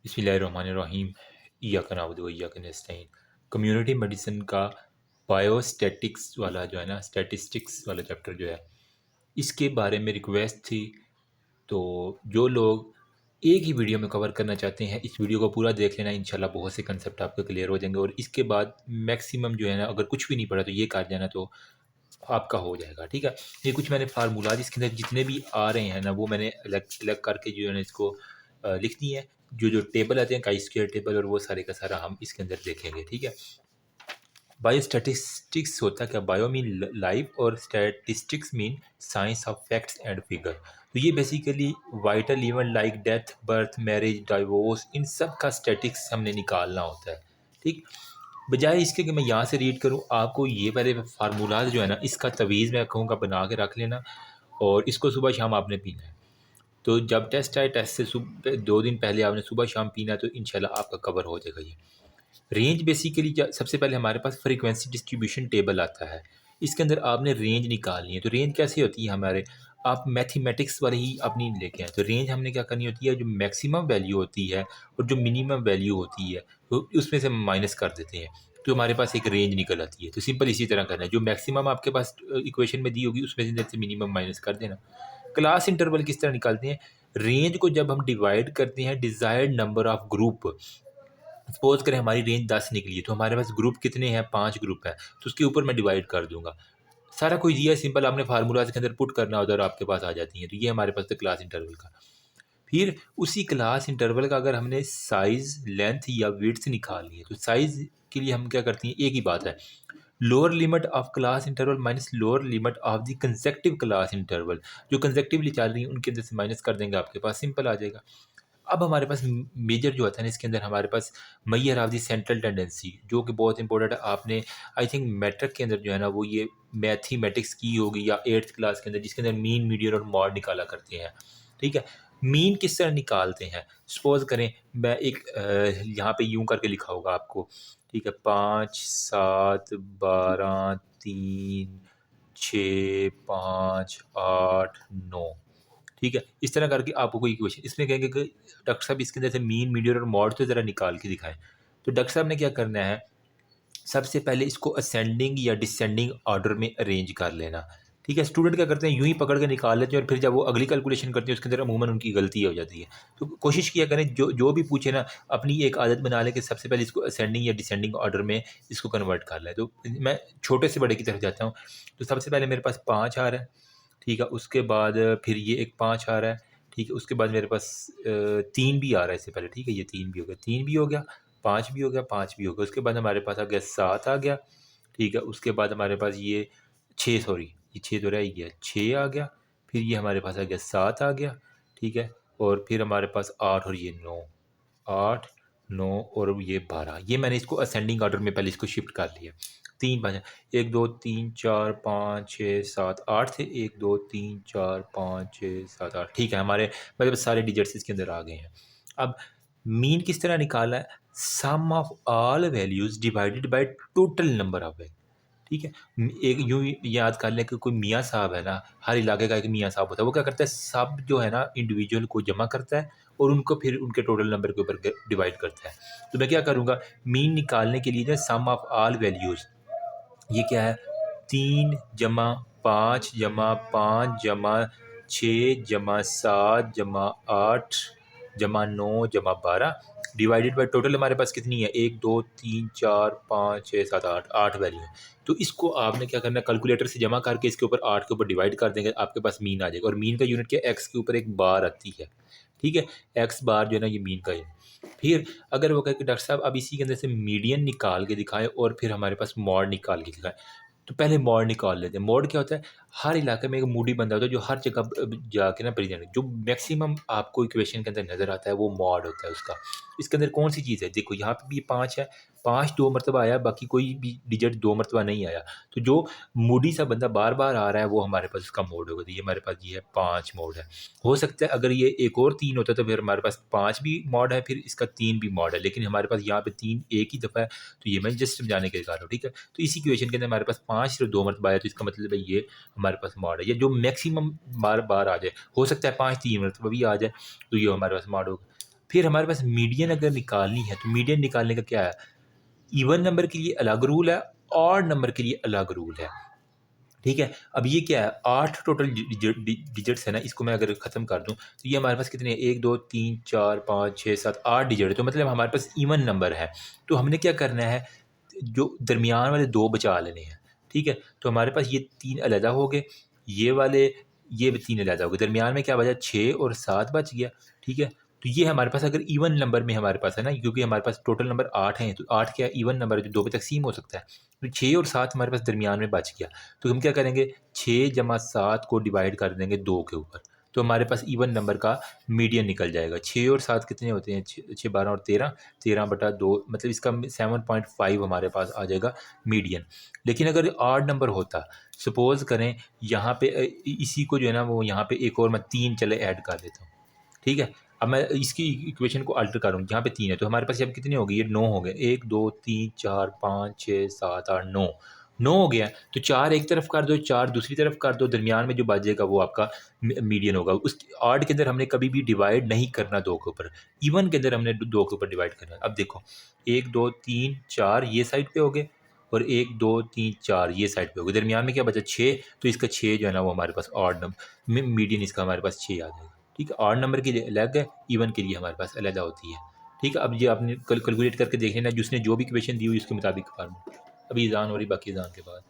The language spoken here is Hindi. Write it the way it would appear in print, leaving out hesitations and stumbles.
बिस्मिल्लाहिर्रहमानिर्रहीम। इय्याका नअबुदु व इय्याका नस्तईन। कम्युनिटी मेडिसिन का बायोस्टैटिक्स वाला जो है ना, स्टैटिस्टिक्स वाला चैप्टर जो है, इसके बारे में रिक्वेस्ट थी। तो जो लोग एक ही वीडियो में कवर करना चाहते हैं, इस वीडियो को पूरा देख लेना। इंशाल्लाह बहुत से कंसेप्ट आपको क्लियर हो जाएंगे, और इसके बाद मैक्सिमम जो है ना, अगर कुछ भी नहीं पड़ा तो ये कर जाना, तो आपका हो जाएगा। ठीक है। ये कुछ मैंने फार्मूलाज इसके अंदर जितने भी आ रहे हैं ना, वो मैंने अलग अलग करके जो है ना इसको लिख दी है। जो टेबल आते हैं, काई स्क्वायर टेबल, और वो सारे का सारा हम इसके अंदर देखेंगे। ठीक है। बायो स्टैटिस्टिक्स होता क्या? बायो मीन लाइफ और statistics mean science of facts and figure. तो ये basically vital event like death, birth, marriage, divorce, इन सब का स्टैटिक्स हमने निकालना होता है। ठीक। बजाय इसके कि मैं यहाँ से रीड करूँ, आपको ये पहले फार्मूलाज जो है ना, इसका तवीज़ मैं कहूँगा बना के रख लेना, और इसको सुबह शाम आपने पीना है। तो जब टेस्ट आए, टेस्ट से सुबह 2 दिन पहले आपने सुबह शाम पीना, तो इंशाल्लाह आपका कवर हो जाएगा। ये रेंज बेसिकली सबसे पहले हमारे पास फ्रीक्वेंसी डिस्ट्रीब्यूशन टेबल आता है। इसके अंदर आपने रेंज निकालनी है। तो रेंज कैसे होती है हमारे, आप मैथमेटिक्स वाली ही अपनी लेके आए। तो रेंज हमने क्या करनी होती है, जो मैक्सिमम वैल्यू होती है और जो मिनिमम वैल्यू होती है, तो उसमें से माइनस कर देते हैं, तो हमारे पास एक रेंज निकल आती है। तो सिंपल इसी तरह करना है, जो मैक्सिमम आपके पास इक्वेशन में दी होगी, उसमें से मिनिमम माइनस कर देना। क्लास इंटरवल किस तरह निकालते हैं? रेंज को जब हम डिवाइड करते हैं desired number of group, suppose करें हमारी रेंज 10 निकली है, तो हमारे पास ग्रुप कितने हैं? 5 ग्रुप हैं, तो उसके ऊपर मैं डिवाइड कर दूंगा। सारा कुछ दिया है, सिंपल आपने फार्मूला के अंदर पुट करना होता है और आपके पास आ जाती हैं। तो ये हमारे पास था क्लास इंटरवल का। फिर उसी क्लास इंटरवल का अगर हमने साइज, लेंथ या विड्थ निकालनी है, तो साइज के लिए हम क्या करते हैं, एक ही बात है, lower limit of class interval minus lower limit of the consecutive class interval. जो कंसेक्टिवली चल रही है उनके अंदर से माइनस कर देंगे, आपके पास सिंपल आ जाएगा। अब हमारे पास मेजर जो होता है ना, इसके अंदर हमारे पास Maihar of the central tendency, जो कि बहुत इंपॉर्टेंट है। आपने आई थिंक मैट्रिक के अंदर जो है ना, वो ये मैथमेटिक्स की होगी या 8th क्लास के अंदर, जिसके अंदर मीन, मीडियन और मॉड निकाला करते हैं। ठीक है। मीन किस तरह निकालते हैं? सपोज करें मैं एक यहाँ पे यूं करके लिखा होगा आपको। ठीक है। 5, 7, 12, 3, 6, 5, 8, 9। ठीक है। इस तरह करके आपको कोई इक्वेशन इसमें कहेंगे कि डॉक्टर साहब इसके अंदर से मीन, मीडियन और मॉड तो ज़रा निकाल के दिखाएं। तो डॉक्टर साहब ने क्या करना है, सबसे पहले इसको असेंडिंग या डिसेंडिंग ऑर्डर में अरेंज कर लेना। ठीक है। स्टूडेंट क्या करते हैं, यूं ही पकड़ के निकाल लेते हैं, और फिर जब वो अगली कैलकुलेशन करते हैं उसके अंदर अमूमन उनकी गलती हो जाती है। तो कोशिश किया करें, जो भी पूछे ना, अपनी एक आदत बना लें कि सबसे पहले इसको असेंडिंग या डिसेंडिंग ऑर्डर में इसको कन्वर्ट कर लें। तो मैं छोटे से बड़े की तरफ जाता हूँ। तो सबसे पहले मेरे पास 5 आ रहा है। ठीक है। उसके बाद फिर ये एक 5 आ रहा है। ठीक है। उसके बाद मेरे पास 3 भी आ रहा है इससे पहले। ठीक है। ये 3 भी हो गया, 3 भी हो गया, 5 भी हो गया, 5 भी हो गया। उसके बाद हमारे पास आ गया 7 आ गया। ठीक है। उसके बाद हमारे पास ये 6, सॉरी ये 6 तो रह ही गया, 6 आ गया। फिर ये हमारे पास आ गया 7 आ गया। ठीक है। और फिर हमारे पास 8 और ये 9, 8, 9 और ये 12। ये मैंने इसको असेंडिंग ऑर्डर में पहले इसको शिफ्ट कर लिया। 3 5 1 2 3 4 5 6 7 8 थे। 1 2 3 4 5 6 7 8। ठीक है। हमारे मतलब सारे डिजिट्स इसके अंदर आ गए हैं। अब मीन किस तरह निकाला है? Sum of all values divided by total number of value. ठीक है। एक यूं ही याद कर लें कि कोई मियाँ साहब है ना, हर इलाके का एक मियाँ साहब होता है। वो क्या करता है, सब जो है ना इंडिविजुअल को जमा करता है और उनको फिर उनके टोटल नंबर के ऊपर डिवाइड करता है। तो मैं क्या करूँगा, मीन निकालने के लिए ना सम ऑफ ऑल वैल्यूज़, ये क्या है, 3 जमा 5 जमा 5 जमा 6 जमा 7 जमा 8 जमा 9 जमा 12 डिवाइडेड बाय टोटल हमारे पास कितनी है, 1 2 3 4 5 6 7 8, 8 वैल्यू है। तो इसको आपने क्या करना है, कैलकुलेटर से जमा करके इसके ऊपर 8 के ऊपर डिवाइड कर देंगे, आपके पास मीन आ जाएगा। और मीन का यूनिट क्या है, एक्स के ऊपर एक बार आती है। ठीक है। एक्स बार जो है ना, ये मीन का है। फिर अगर वो कहे कि डॉक्टर साहब अब इसी के अंदर से मीडियन निकाल के दिखाएं और फिर हमारे पास मॉड निकाल के दिखाएं, तो पहले मॉड निकाल लेते हैं। मॉड क्या होता है, हर इलाके में एक मूडी बंदा होता है जो हर जगह जाके ना प्रेजेंट, जो मैक्सिमम आपको इक्वेशन के अंदर नज़र आता है वो मॉड होता है उसका। इसके अंदर कौन सी चीज़ है, देखो यहाँ पे भी 5 है, 5 2 मरतबा आया, बाकी कोई भी डिजिट 2 मरतबा नहीं आया। तो जो मूडी सा बंदा बार बार आ रहा है वो हमारे पास उसका मोड होगा। तो ये हमारे पास ये है 5 मोड है। हो सकता है अगर ये एक और 3 होता तो फिर हमारे पास 5 भी मॉड है, फिर इसका 3 भी मॉड है, लेकिन हमारे पास यहाँ पे 3 एक ही दफ़ा है। तो ये मैं जस्ट समझाने के लिए कर रहा हूँ। ठीक है। तो इसी इक्वेशन के अंदर हमारे पास 5 सिर्फ 2 मरतबा आया, तो इसका मतलब है ये हमारे पास मॉड है। ये जो मैक्सिमम बार बार आ जाए, हो सकता है 5 3 मरतबा भी आ जाए, तो ये हमारे पास मॉड होगा। फिर हमारे पास मीडियन अगर निकालनी है तो मीडियन निकालने का क्या है, इवन नंबर के लिए अलग रूल है, ऑड नंबर के लिए अलग रूल है। ठीक है, अब ये क्या है, 8 टोटल डिजिट्स है ना, इसको मैं अगर ख़त्म कर दूं तो ये हमारे पास कितने हैं, 1 2 3 4 5 6 7 8 डिजिट है, तो मतलब हमारे पास इवन नंबर है। तो हमने क्या करना है, जो दरमियान वाले दो बचा लेने हैं। ठीक है, तो हमारे पास ये 3 अलहदा हो गए, ये वाले ये भी 3 अलहदा हो गए, दरमियान में क्या बचा, 6 और 7 बच गया। ठीक है, तो ये हमारे पास अगर इवन नंबर में हमारे पास है ना, क्योंकि हमारे पास टोटल नंबर 8 हैं, तो 8 क्या इवन नंबर है जो 2 पे तकसीम हो सकता है, तो 6 और 7 हमारे पास दरमियान में बच गया। तो हम क्या करेंगे, 6 जमा 7 को डिवाइड कर देंगे 2 के ऊपर, तो हमारे पास इवन नंबर का मीडियन निकल जाएगा। 6 और 7 कितने होते हैं, 6 12 और 13, 13/2, मतलब इसका 7.5 हमारे पास आ जाएगा मीडियन। लेकिन अगर ऑड नंबर होता, सपोज़ करें यहाँ पे इसी को जो है ना वो यहाँ पे एक और मैं 3 चले ऐड कर देता हूँ। ठीक है, अब मैं इसकी इक्वेशन को अल्टर करूँ, यहाँ पे 3 है तो हमारे पास अब कितने हो गए, ये 9 हो गए, 1 2 3 4 5 6 7 8 9, 9 हो गया। तो 4 एक तरफ कर दो, 4 दूसरी तरफ कर दो, दरमियान में जो बचेगा वो आपका मीडियन होगा। उस ऑड के अंदर हमने कभी भी डिवाइड नहीं करना 2 के ऊपर, इवन के अंदर हमने 2 के ऊपर डिवाइड करना है। अब देखो 1 2 3 4 ये साइड पे हो गए, और 1 2 3 4 ये साइड पे हो गए, दरमियान में क्या बचा 6, तो इसका 6 जो है ना वो हमारे पास ऑड नंबर, मीडियन इसका हमारे पास 6 आ जाएगा। ठीक है, ऑड नंबर के लिए अलग है, इवन के लिए हमारे पास अलग होती है। ठीक है, अब ये आपने कैलकुलेट करके देख लेना, जिसने जो भी इक्वेशन दी हुई उसके मुताबिक फार्मूला। अभी अज़ान हो रही, बाकी अज़ान के बाद।